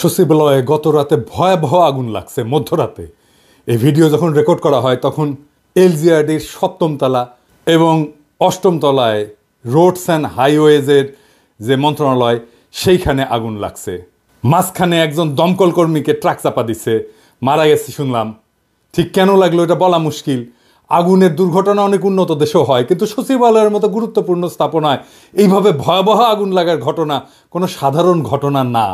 সচিবালয়ে গত রাতে ভয়াবহ আগুন লাগছে মধ্যরাতে। এই ভিডিও যখন রেকর্ড করা হয় তখন এলজিআরডির ৭ম তলা এবং ৮ম তলায় রোডস অ্যান্ড হাইওয়েজের যে মন্ত্রণালয় সেইখানে আগুন লাগছে। মাঝখানে একজন দমকল কর্মীকে ট্রাক চাপা দিছে, মারা গেছে শুনলাম। ঠিক কেন লাগলো এটা বলা মুশকিল। আগুনের দুর্ঘটনা অনেক উন্নত দেশেও হয়, কিন্তু সচিবালয়ের মতো গুরুত্বপূর্ণ স্থাপনায় এইভাবে ভয়াবহ আগুন লাগার ঘটনা কোনো সাধারণ ঘটনা না।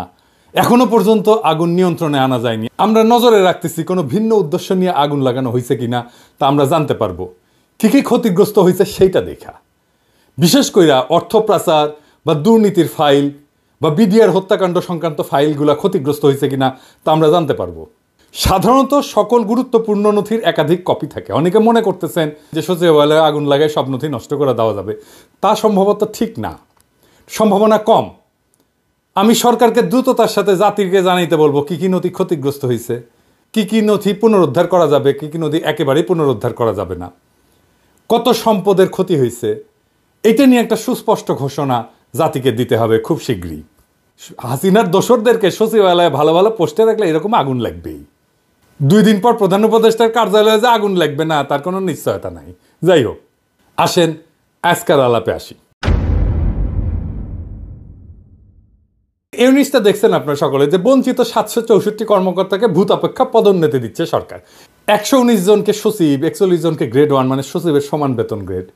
এখনো পর্যন্ত আগুন নিয়ন্ত্রণে আনা যায়নি। আমরা নজরে রাখতেছি কোনো ভিন্ন উদ্দেশ্য নিয়ে আগুন লাগানো হয়েছে কিনা তা আমরা জানতে পারবো। কি কি ক্ষতিগ্রস্ত হয়েছে সেইটা দেখা, বিশেষ কইরা অর্থ পাচার বা দুর্নীতির ফাইল বা বিডিআর হত্যাকাণ্ড সংক্রান্ত ফাইলগুলা ক্ষতিগ্রস্ত হয়েছে কিনা তা আমরা জানতে পারবো। সাধারণত সকল গুরুত্বপূর্ণ নথির একাধিক কপি থাকে। অনেকে মনে করতেছেন যে সচিবালয়ে আগুন লাগায় সব নথি নষ্ট করে দেওয়া যাবে, তা সম্ভবত ঠিক না, সম্ভাবনা কম। আমি সরকারকে দ্রুততার সাথে জাতিকে জানাইতে বলবো কি কি নথি ক্ষতিগ্রস্ত হয়েছে, কি কি নথি পুনরুদ্ধার করা যাবে, কি কি নথি একেবারেই পুনরুদ্ধার করা যাবে না, কত সম্পদের ক্ষতি হয়েছে, এটা নিয়ে একটা সুস্পষ্ট ঘোষণা জাতিকে দিতে হবে খুব শীঘ্রই। হাসিনার দোসরদেরকে সচিবালয়ে ভালো ভালো পোস্টে রাখলে এরকম আগুন লাগবেই। 2 দিন পর প্রধান উপদেষ্টার কার্যালয়ে যে আগুন লাগবে না তার কোনো নিশ্চয়তা নাই। যাই হোক, আসেন আজকের আলাপে আসি। এই জিনিসটা দেখছেন আপনারা সকলে যে বঞ্চিত 764 কর্মকর্তাকে ভূত অপেক্ষা পদোন্নতি দিচ্ছে সরকার। 119 জনকে সচিব, 41 জনকে গ্রেড 1 মানে সচিবের সমান বেতন গ্রেড,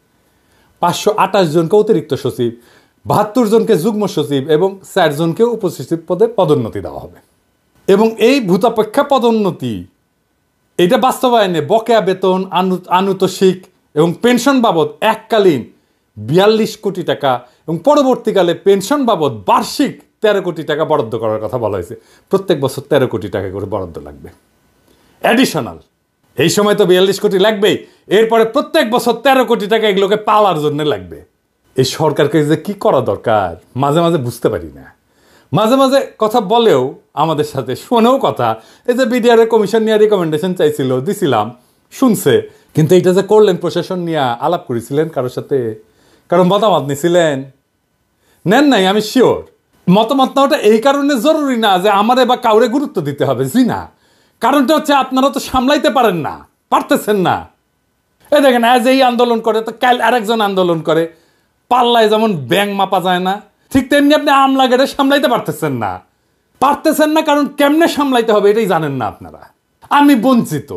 528 জনকে অতিরিক্ত সচিব, 72 জনকে যুগ্ম সচিব এবং 4 জনকে উপসচিব পদে পদোন্নতি দেওয়া হবে। এবং এই ভূতাপেক্ষা পদোন্নতি এটা বাস্তবায়নে বকেয়া বেতন, আনুতোষিক এবং পেনশন বাবদ এককালীন 42 কোটি টাকা এবং পরবর্তীকালে পেনশন বাবদ বার্ষিক 13 কোটি টাকা বরাদ্দ করার কথা বলা হয়েছে। প্রত্যেক বছর 13 কোটি টাকা করে বরাদ্দ লাগবে অ্যাডিশনাল। এই সময় তো 42 কোটি লাগবেই, এরপরে প্রত্যেক বছর 13 কোটি টাকা এগুলোকে পাওয়ার জন্য লাগবে। এই সরকারকে যে কি করা দরকার মাঝে মাঝে বুঝতে পারি না। মাঝে মাঝে কথা বলেও আমাদের সাথে, শোনেও কথা। এই যে বিডিআর কমিশন নিয়ে রিকমেন্ডেশন চাইছিল, দিছিলাম, শুনছে, কিন্তু এইটা যে করলেন প্রশাসন নিয়ে আলাপ করেছিলেন কারোর সাথে, কারণ মতামত নিছিলেন? নেন নাই, আমি শিওর। মতামত নেওয়াটা এই কারণে জরুরি না যে আমারে বা কাউরে গুরুত্ব দিতে হবে, জি না। কারণটা হচ্ছে আপনারা তো সামলাইতে পারেন না, পারতেছেন না। এই দেখেন আজ এই আন্দোলন করে তো কাল আরেকজন আন্দোলন করে, পাল্লায় যেমন ব্যাং মাপা যায় না, ঠিক তেমনি আপনি আমলাগেরে সামলাইতে পারতেছেন না। পারতেছেন না কারণ কেমনে সামলাইতে হবে এটাই জানেন না আপনারা। আমি বঞ্চিত,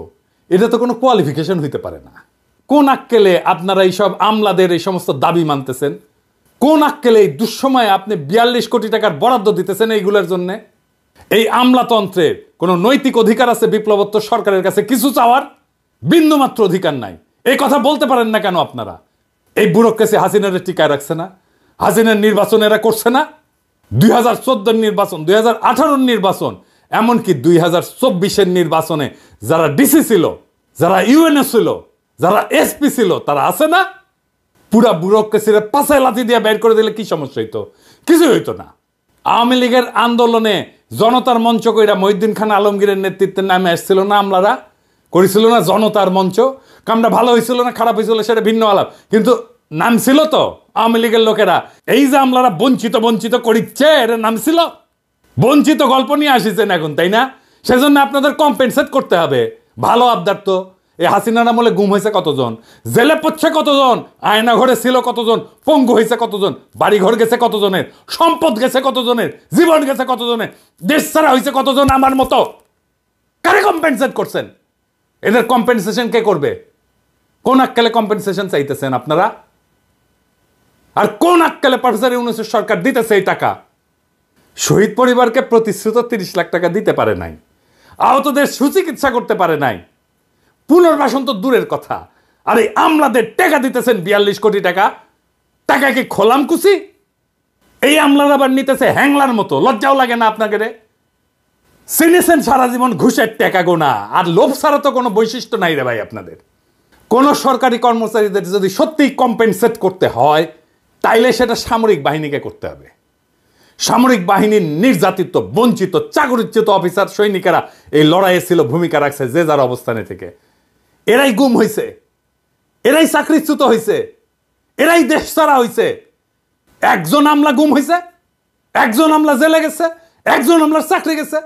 এটা তো কোনো কোয়ালিফিকেশন হইতে পারে না। কোন আক্কেলে আপনারা এইসব আমলাদের এই সমস্ত দাবি মানতেছেন? কোন আক্কেলে এই দুঃসময়ে আপনি 42 কোটি টাকার বরাদ্দ দিতেছেন এইগুলোর জন্যে? এই আমলাতন্ত্রের কোনো নৈতিক অধিকার আছে বিপ্লবোত্তর সরকারের কাছে কিছু চাওয়ার? বিন্দুমাত্র অধিকার নাই। এই কথা বলতে পারেন না কেন আপনারা? এই ব্যুরোক্রেসি হাসিনারে টিকায় রাখছে না? হাসিনার নির্বাচন এরা করছে না? 2014 নির্বাচন, 2018 নির্বাচন, এমনকি 2024 নির্বাচনে যারা ডিসি ছিল, যারা ইউএনও ছিল, যারা এসপি ছিল, তারা আছে না? পুরা ব্যুরোক্রেসিরে পাশায় লাথি দিয়ে বের করে দিলে কি সমস্যা হইতো? কিছু হইতো না। আওয়ামী লীগের আন্দোলনে জনতার মঞ্চ কইরা মহিউদ্দিন খান আলমগীরের নেতৃত্বে নামে আসছিল না আমলারা, করেছিল না জনতার মঞ্চ। কামটা ভালো হয়েছিল না খারাপ হয়েছিল সেটা ভিন্ন আলাপ, কিন্তু নাম ছিল তো আওয়ামী লীগের লোকেরা। এই যে আমলারা বঞ্চিত বঞ্চিত করিচ্ছে, এর নাম ছিল বঞ্চিত। গল্প নিয়ে আসিছেন এখন, তাই না? সেজন্য আপনাদের কম্পেনসেট করতে হবে। ভালো আবদার তো। এই হাসিনার আমলে গুম হয়েছে কতজন, জেলে পড়ছে কতজন, আয়না ঘরে ছিল কতজন, পঙ্গু হয়েছে কতজন, বাড়ি ঘর গেছে কতজনের, সম্পদ গেছে কতজনের, জীবন গেছে কতজনের, দেশ ছাড়া হয়েছে কতজন আমার মতো। কারে কম্পেনসেট করছেন? এদের কম্পেনসেশন কে করবে? কোন আক্কেলে কম্পেনসেশন চাইতেছেন আপনারা? আর কোন আক্কেলে প্রফেসর ইউনূসের সরকার দিতেছে এই টাকা? শহীদ পরিবারকে প্রতিশ্রুত 30 লাখ টাকা দিতে পারে নাই, আহতদের সুচিকিৎসা করতে পারে নাই, পুনর্বাসন তো দূরের কথা। আর এই আমলাদের টাকা দিতেছেন 42 কোটি টাকা। টাকা কি খোলাম কুচি? এই আমলারা আবার নিতেছে হ্যাংলার মতো। লজ্জাও লাগে না আপনাকে? চিনেছেন সারা জীবন ঘুষের টাকা গোনা, আর লোভ ছাড়া তো কোনো বৈশিষ্ট্য নাই রে ভাই আপনাদের। কোন সরকারি কর্মচারীদের যদি সত্যিই কম্পেনসেট করতে হয় তাইলে সেটা সামরিক বাহিনীকে করতে হবে। সামরিক বাহিনীর নির্যাতিত, বঞ্চিত, চাকরিচ্যুত অফিসার সৈনিকেরা এই লড়াইয়ে ছিল, ভূমিকা রাখছে যে যার অবস্থানে থেকে। এরাই গুম হয়েছে, এরাই চাকরিচ্যুত হয়েছে, এরাই দেশ ছাড়া হয়েছে। একজন আমলা গুম হয়েছে, একজন আমলা জেলে গেছে, একজন আমলার চাকরি গেছে।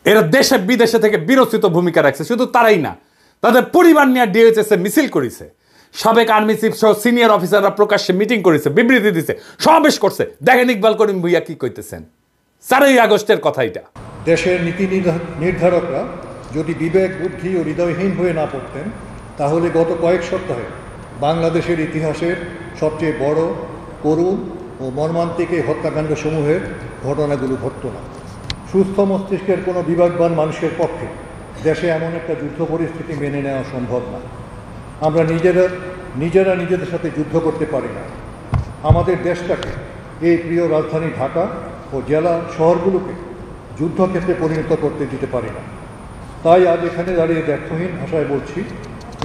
এরা দেশে বিদেশে থেকে বিরচিত ভূমিকা রাখছে। শুধু তারাই না, তাদের পরিবার নিয়ে ডিএইচএস এ মিছিল করেছে, সাবেক আর্মি চিফ সহ সিনিয়র অফিসাররা প্রকাশ্যে মিটিং করেছে, বিবৃতি দিছে, সমাবেশ করছে। দেখেন ইকবাল করিম ভুইয়া কি কইতেছেন। 4ই আগস্টের কথা এটা। দেশের নীতি নির্ধারকরা যদি বিবেক, বুদ্ধি ও হৃদয়হীন হয়ে না পড়তেন, তাহলে গত কয়েক সপ্তাহে বাংলাদেশের ইতিহাসের সবচেয়ে বড়, করুণ ও মর্মান্তিক এই হত্যাকাণ্ড সমূহের ঘটনাগুলো ঘটত না। সুস্থ মস্তিষ্কের কোনো বিবেকবান মানুষের পক্ষে দেশে এমন একটা যুদ্ধ পরিস্থিতি মেনে নেওয়া সম্ভব না। আমরা নিজেরা নিজেদের সাথে যুদ্ধ করতে পারি না। আমাদের দেশটাকে, এই প্রিয় রাজধানী ঢাকা ও জেলা শহরগুলোকে যুদ্ধক্ষেত্রে পরিণত করতে দিতে পারি না। তাই আজ এখানে দাঁড়িয়ে ব্যর্থহীন ভাষায় বলছি,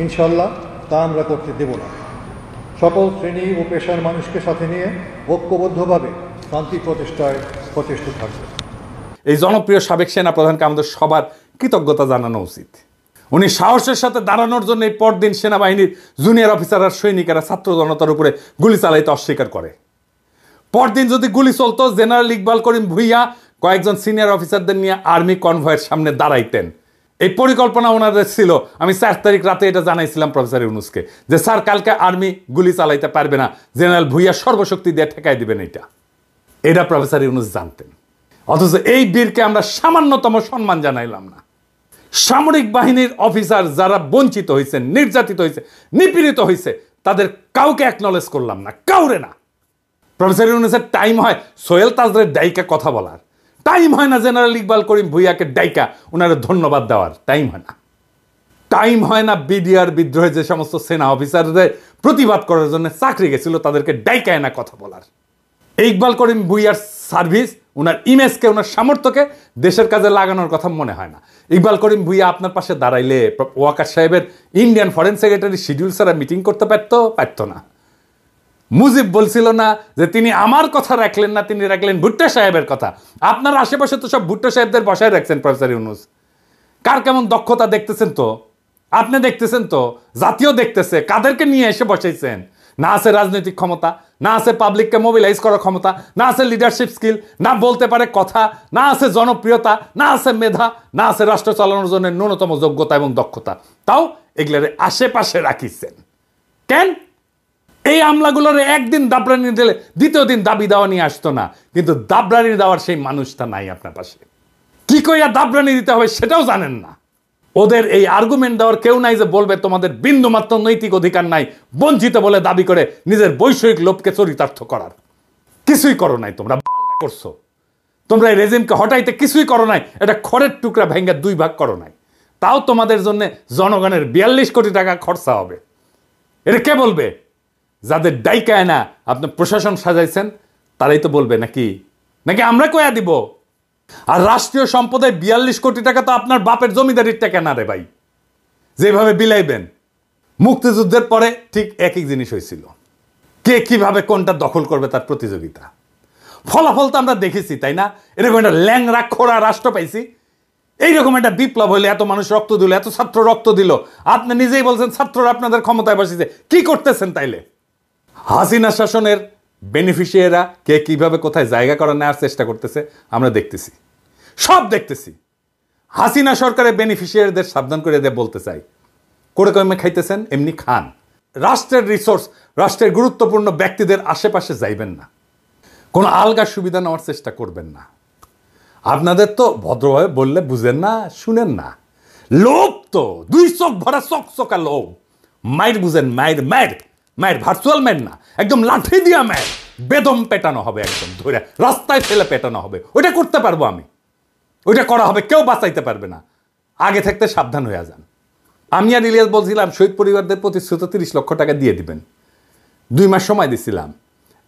ইনশাল্লাহ তা আমরা করতে দেব না। সকল শ্রেণী ও পেশার মানুষকে সাথে নিয়ে ঐক্যবদ্ধভাবে শান্তি প্রচেষ্টায় সচেষ্ট থাকবে। এই জনপ্রিয় সাবেক সেনা প্রধানকে আমাদের সবার কৃতজ্ঞতা জানানো উচিত। উনি সাহসের সাথে দাঁড়ানোর জন্য এই পরদিন সেনাবাহিনীর জুনিয়র অফিসার আর সৈনিকেরা ছাত্র জনতার উপরে গুলি চালাইতে অস্বীকার করে। পরদিন যদি গুলি চলতো, জেনারেল ইকবাল করিম ভুইয়া কয়েকজন সিনিয়র অফিসারদের নিয়ে আর্মি কনভয়ের সামনে দাঁড়াইতেন। এই পরিকল্পনা ওনাদের ছিল। আমি 4 তারিখ রাতে এটা জানাইছিলাম প্রফেসর ইউনূসকে যে স্যার, কালকে আর্মি গুলি চালাইতে পারবে না, জেনারেল ভুইয়া সর্বশক্তি দিয়ে ঠেকাই দিবেন। এটা প্রফেসর ইউনূস জানতেন। অথচ এই বীরকে আমরা সামান্যতম সম্মান জানাইলাম না। সামরিক বাহিনীর অফিসার যারা বঞ্চিত হয়েছে, নির্যাতিত হয়েছে, নিপীড়িত হয়েছে, তাদের কাউকে অ্যাকনলেজ করলাম না, কাউরে না। প্রফেসর ইউনূসের টাইম হয় সোহেল তাজরের ডাইকা কথা বলার, টাইম হয় না জেনারেল ইকবাল করিম ভুইয়াকে ডাইকা ওনারা ধন্যবাদ দেওয়ার, টাইম হয় না। টাইম হয় না বিডিআর বিদ্রোহে যে সমস্ত সেনা অফিসারদের প্রতিবাদ করার জন্য চাকরি গেছিল তাদেরকে ডাইকায় না কথা বলার। ইকবাল করিম ভুইয়ার সার্ভিস, ওনার ইমেজকে, ওনার সামর্থ্যকে দেশের কাজে লাগানোর কথা মনে হয় না। ইকবাল করিম ভুইয়া আপনার পাশে দাঁড়াইলে ওয়াকার সাহেবের ইন্ডিয়ান ফরেন সেক্রেটারি শিডিউল ছাড়া মিটিং করতে পারতো না। মুজিব বলছিল না যে তিনি আমার কথা রাখলেন না, তিনি রাখলেন ভুট্টো সাহেবের কথা। আপনার আশেপাশে তো সব ভুট্টো সাহেবদের বসায় রাখছেন প্রফেসর ইউনূস। কার কেমন দক্ষতা দেখতেছেন তো, আপনি দেখতেছেন তো, জাতীয় দেখতেছে। কাদেরকে নিয়ে এসে বসাইছেন? না আছে রাজনৈতিক ক্ষমতা, না আছে পাবলিককে মোবিলাইজ করার ক্ষমতা, না আছে লিডারশিপ স্কিল, না বলতে পারে কথা, না আছে জনপ্রিয়তা, না আছে মেধা, না আছে রাষ্ট্র চালানোর জন্য ন্যূনতম যোগ্যতা এবং দক্ষতা। তাও এগুলোর আশেপাশে রাখিছেন কেন? এই আমলাগুলোর একদিন দাবরানি দিলে দ্বিতীয় দিন দাবি দেওয়া নিয়ে আসতো না। কিন্তু দাবরানি দেওয়ার সেই মানুষটা নাই আপনার পাশে। কি কইয়া দাবরানি দিতে হবে সেটাও জানেন না। ওদের এই আর্গুমেন্ট দেওয়ার কেউ নাই যে বলবে তোমাদের বিন্দুমাত্র নৈতিক অধিকার নাই বঞ্চিত বলে দাবি করে নিজের বৈষয়িক লোভকে চরিতার্থ করার। কিছুই করো নাই তোমরা, করছো তোমরা এই রেজিমকে হটাইতে কিছুই করো নাই। এটা খড়ের টুকরা ভেঙ্গে 2 ভাগ করো নাই। তাও তোমাদের জন্য জনগণের 42 কোটি টাকা খরচা হবে। এটা কে বলবে? যাদের ডাইকায় না আপনি প্রশাসন সাজাইছেন তারাই তো বলবে, নাকি আমরা কয়া দিব? আর রাষ্ট্রীয় সম্পদে 42 কোটি টাকা তো আপনার বাপের জমিদারির টাকা না রে ভাই, যেভাবে বিলাইবেন। মুক্তিযুদ্ধের পরে ঠিক একই জিনিস হয়েছিল, কে কিভাবে কোনটা দখল করবে তার প্রতিযোগিতা। ফলাফল তো আমরা দেখেছি, তাই না? এরকম একটা ল্যাংরা খোড়া রাষ্ট্র পাইছি। এইরকম একটা বিপ্লব হইলে এত মানুষ রক্ত দিল, এত ছাত্র রক্ত দিল। আপনি নিজেই বলছেন ছাত্ররা আপনাদের ক্ষমতায় বসেছে, কি করতেছেন তাইলে? হাসিনা শাসনের বেনিফিশিয়ারিরা কে কিভাবে কোথায় জায়গা করে নেওয়ার চেষ্টা করতেছে আমরা দেখতেছি, সব দেখতেছি। হাসিনা সরকারের বেনিফিশিয়ারিদের সাবধান করে দিয়ে বলতে চাই, করে কমে খাইতেছেন এমনি খান। রাষ্ট্রের রিসোর্স, রাষ্ট্রের গুরুত্বপূর্ণ ব্যক্তিদের আশেপাশে যাইবেন না, কোনো আলগা সুবিধা নেওয়ার চেষ্টা করবেন না। আপনাদের তো ভদ্রভাবে বললে বুঝেন না, শুনেন না। লোভ তো 2 চোখ ভরা চকচকা লোভ। মায়ের বুঝেন, মায়ের ভার্চুয়াল ম্যান না, একদম লাঠি দিয়া ম্যান, বেদম পেটানো হবে, একদম ধরে রাস্তায় ফেলে পেটানো হবে। ওইটা করতে পারবো আমি, ওইটা করা হবে, কেউ বাঁচাইতে পারবে না। আগে থাকতে সাবধান হয়ে যান। আমি আর ইলিয়াস বলছিলাম শহীদ পরিবারদের প্রতিশ্রুত 30 লক্ষ টাকা দিয়ে দিবেন, 2 মাস সময় দিছিলাম।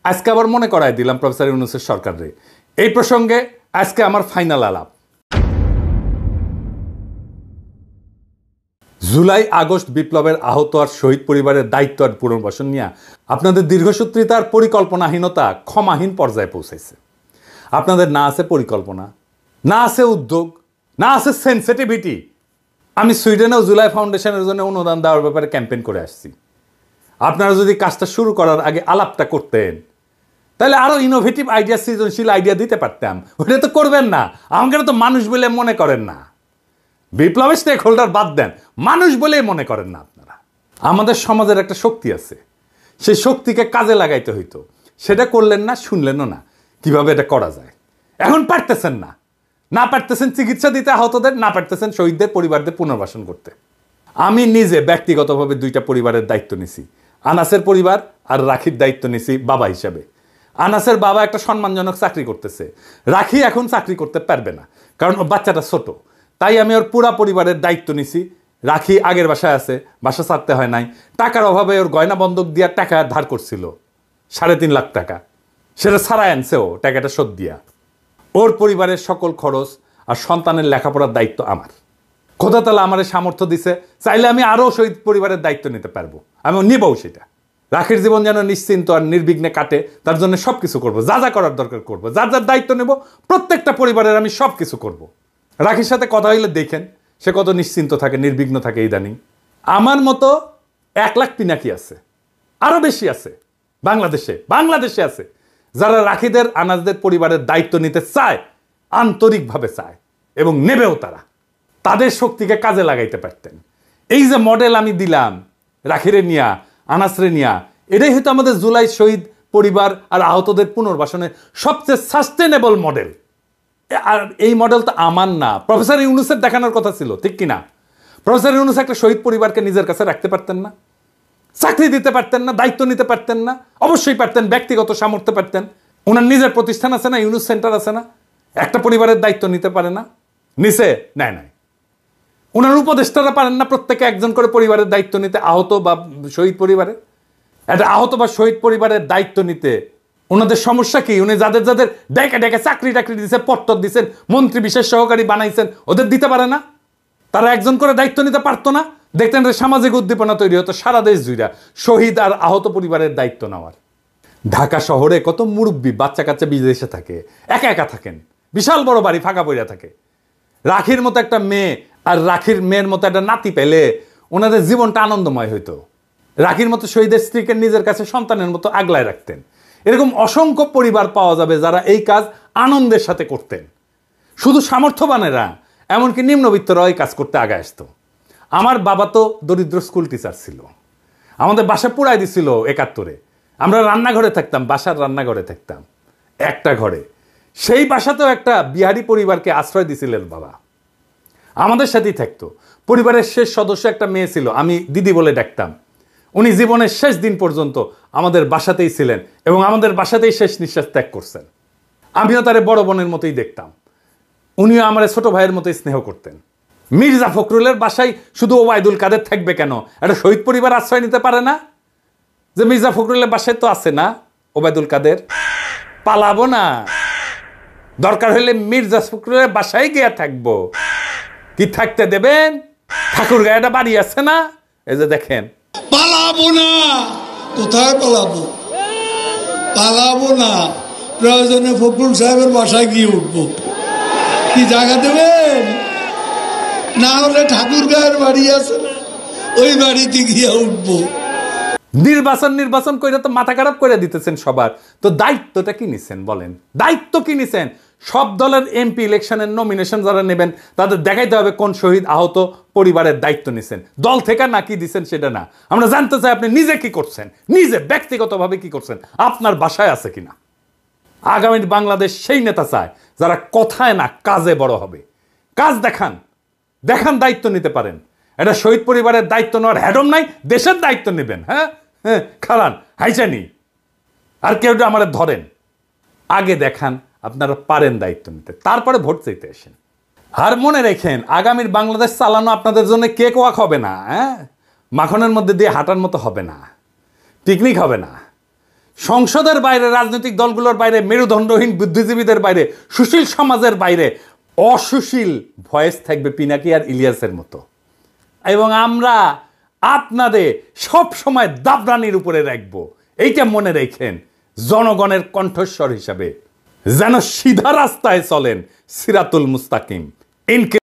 আজকে আবার মনে করায় দিলাম প্রফেসর ইউনূসের সরকারে। এই প্রসঙ্গে আজকে আমার ফাইনাল আলাপ। জুলাই আগস্ট বিপ্লবের আহত আর শহীদ পরিবারের দায়িত্ব আর পুনর্বাসন নিয়ে আপনাদের দীর্ঘসূত্রিতার পরিকল্পনাহীনতা ক্ষমাহীন পর্যায়ে পৌঁছেছে। আপনাদের না আছে পরিকল্পনা, না আছে উদ্যোগ, না আছে সেন্সিটিভিটি। আমি সুইডেনেও জুলাই ফাউন্ডেশনের জন্য অনুদান দেওয়ার ব্যাপারে ক্যাম্পেইন করে আসছি। আপনারা যদি কাজটা শুরু করার আগে আলাপটা করতেন তাহলে আরো ইনোভেটিভ আইডিয়া, সৃজনশীল আইডিয়া দিতে পারতাম। ওটা তো করবেন না, আমাকে তো মানুষ বলে মনে করেন না। বিপ্লবের স্টেক হোল্ডার বাদ দেন, মানুষ বলেই মনে করেন না আপনারা। আমাদের সমাজের একটা শক্তি আছে, সেই শক্তিকে কাজে লাগাইতে হইতো, সেটা করলেন না, শুনলেনও না কিভাবে এটা করা যায়। এখন পারতেছেন না, না পারতেছেন চিকিৎসা দিতে আহতদের, না পারতেছেন শহীদদের পরিবারদের পুনর্বাসন করতে। আমি নিজে ব্যক্তিগতভাবে 2টা পরিবারের দায়িত্ব নিছি, আনাসের পরিবার আর রাখির দায়িত্ব নিছি বাবা হিসাবে। আনাসের বাবা একটা সম্মানজনক চাকরি করতেছে, রাখি এখন চাকরি করতে পারবে না, কারণ ওর বাচ্চাটা ছোট। তাই আমি ওর পুরা পরিবারের দায়িত্ব নিছি। রাখি আগের বাসায় আছে, বাসা ছাড়তে হয় নাই, টাকার অভাবে ওর গয়না বন্ধক দিয়া টাকা ধার করছিল 3.5 লাখ টাকা, সেটা ছাড়াই আনছে ও টাকাটা শোধ দিয়া। ওর পরিবারের সকল খরচ আর সন্তানের লেখাপড়ার দায়িত্ব আমার। খোদা তাআলা আমার সামর্থ্য দিছে, চাইলে আমি আরও শহীদ পরিবারের দায়িত্ব নিতে পারবো, আমি নিবও সেটা। রাখির জীবন যেন নিশ্চিন্ত আর নির্বিঘ্নে কাটে, তার জন্য সব কিছু করবো, যা যা করার দরকার করবো, যার যার দায়িত্ব নেব, প্রত্যেকটা পরিবারের আমি সব কিছু করবো। রাখির সাথে কথা হইলে দেখেন সে কত নিশ্চিন্ত থাকে, নির্বিঘ্ন থাকে। ইদানিং আমার মতো 1 লাখ পিনাকি আছে, আরো বেশি আছে বাংলাদেশে আছে, যারা রাখিদের আনাজদের পরিবারের দায়িত্ব নিতে চায়, আন্তরিকভাবে চায় এবং নেবেও। তারা তাদের শক্তিকে কাজে লাগাইতে পারতেন। এই যে মডেল আমি দিলাম রাখিরে নিয়া, আনাসরে নিয়া, এটাই হয়তো আমাদের জুলাই শহীদ পরিবার আর আহতদের পুনর্বাসনের সবচেয়ে সাস্টেনেবল মডেল। আর এই মডেল তো আমার না, প্রফেসর ইউনূসের দেখানোর কথা ছিল, ঠিক কিনা? প্রফেসর ইউনূস একটা শহীদ পরিবারকে নিজের কাছে রাখতে পারতেন না? চাকরি দিতে পারতেন না? দায়িত্ব নিতে পারতেন না? অবশ্যই পারতেন, ব্যক্তিগত সামর্থ্য পারতেন। ওনার নিজের প্রতিষ্ঠান আছে না, ইউনূস সেন্টার আছে না? একটা পরিবারের দায়িত্ব নিতে পারে না? নিচে নেয় নাই। ওনার উপদেষ্টারা পারেন না প্রত্যেকে একজন করে পরিবারের দায়িত্ব নিতে, আহত বা শহীদ পরিবারের? একটা আহত বা শহীদ পরিবারের দায়িত্ব নিতে ওনাদের সমস্যা কি? উনি যাদের যাদের ডেকে ডেকে চাকরি টাকরি দিয়েছেন, পত্তর দিচ্ছেন, মন্ত্রী বিশেষ সহকারী বানাইছেন, ওদের দিতে পারে না? তারা একজন করে দায়িত্ব নিতে পারতো না? দেখতেন সামাজিক উদ্দীপনা তৈরি হতো সারা দেশ জুড়ে শহীদ আর আহত পরিবারের দায়িত্ব নেওয়ার। ঢাকা শহরে কত মুরব্বী বাচ্চা কাচ্চা বিদেশে থাকে, একা একা থাকেন, বিশাল বড় বাড়ি ফাঁকা পড়িয়া থাকে। রাখির মতো একটা মেয়ে আর রাখির মেয়ের মতো একটা নাতি পেলে ওনাদের জীবনটা আনন্দময় হইতো। রাখির মতো শহীদের স্ত্রীকে নিজের কাছে সন্তানের মতো আগলায় রাখতেন। এরকম অসংখ্য পরিবার পাওয়া যাবে যারা এই কাজ আনন্দের সাথে করতেন। শুধু সামর্থ্যবানেরা, এমনকি নিম্নবিত্তরাও এই কাজ করতে আগে আসতো। আমার বাবা তো দরিদ্র স্কুল টিচার ছিল, আমাদের বাসা পুড়াই দিছিল 71-এ। আমরা রান্নাঘরে থাকতাম, বাসার রান্নাঘরে থাকতাম একটা ঘরে। সেই বাসাতেও একটা বিহারি পরিবারকে আশ্রয় দিছিলেন বাবা, আমাদের সাথেই থাকতো। পরিবারের শেষ সদস্য একটা মেয়ে ছিল, আমি দিদি বলে ডাকতাম। উনি জীবনের শেষ দিন পর্যন্ত আমাদের বাসাতেই ছিলেন এবং আমাদের বাসাতেই শেষ নিঃশ্বাস ত্যাগ করছেন। আমিও তারে বড় বোনের মতোই দেখতাম, উনিও আমার ছোট ভাইয়ের মতোই স্নেহ করতেন। মির্জা ফখরুলের বাসায় শুধু ওবায়দুল কাদের থাকবে কেন? একটা শহীদ পরিবার আশ্রয় নিতে পারে না? যে মির্জা ফখরুলের বাসায় তো আছে না ওবায়দুল কাদের? পালাবো না, দরকার হলে মির্জা ফখরুলের বাসায় গিয়ে থাকবো। কি থাকতে দেবেন? ঠাকুর গায়েটা বাড়ি আছে না, এই যে দেখেন। পালাবো না, কোথায় পালাবো? পালাবো না, প্রয়োজনে ফখরুল সাহেবের বাসায় গিয়ে উঠবো। কি জায়গা দেবেন? না হলে ঠাকুর গায়ের বাড়ি আছে না, ওই বাড়িতে গিয়ে উঠবো। নির্বাচন করে তো মাথা খারাপ করে দিতেছেন সবার। তো দায়িত্বটা কি নিছেন বলেন? দায়িত্ব কি নিছেন? সব দলের এমপি ইলেকশনের নমিনেশন যারা নেবেন তাদের দেখাইতে হবে কোন শহীদ আহত পরিবারের দায়িত্ব নিছেন। দল থেকে না কি দিচ্ছেন সেটা না, আমরা জানতে চাই আপনি নিজে কি করছেন, নিজে ব্যক্তিগতভাবে কি করছেন, আপনার বাসায় আছে কিনা। আগামী বাংলাদেশ সেই নেতা চায় যারা কথায় না কাজে বড় হবে। কাজ দেখান, দায়িত্ব নিতে পারেন। এটা শহীদ পরিবারের দায়িত্ব নেওয়ার হ্যাডম নাই, দেশের দায়িত্ব নেবেন। হ্যাঁ হ্যাঁ, খালান হাইচানি আর কেউ আমাদের ধরেন। আগে দেখান আপনারা পারেন দায়িত্ব নিতে, তারপরে ভোট চাইতে আসেন। আর মনে রেখেন, আগামীর বাংলাদেশ চালানো আপনাদের জন্য কেক ওয়াক হবে না, হ্যাঁ, মাখনের মধ্যে দিয়ে হাঁটার মতো হবে না, পিকনিক হবে না। সংসদের বাইরে, রাজনৈতিক দলগুলোর বাইরে, মেরুদণ্ডহীন বুদ্ধিজীবীদের বাইরে, সুশীল সমাজের বাইরে অসুশীল ভয়েস থাকবে পিনাকি আর ইলিয়াসের মতো। এবং আমরা আপনাদের সব সময় দাবরানির উপরে রাখবো। এইটা মনে রেখেন, জনগণের কণ্ঠস্বর হিসাবে যেন সিধা রাস্তায় চলেন, সিরাতুল মুস্তাকিম।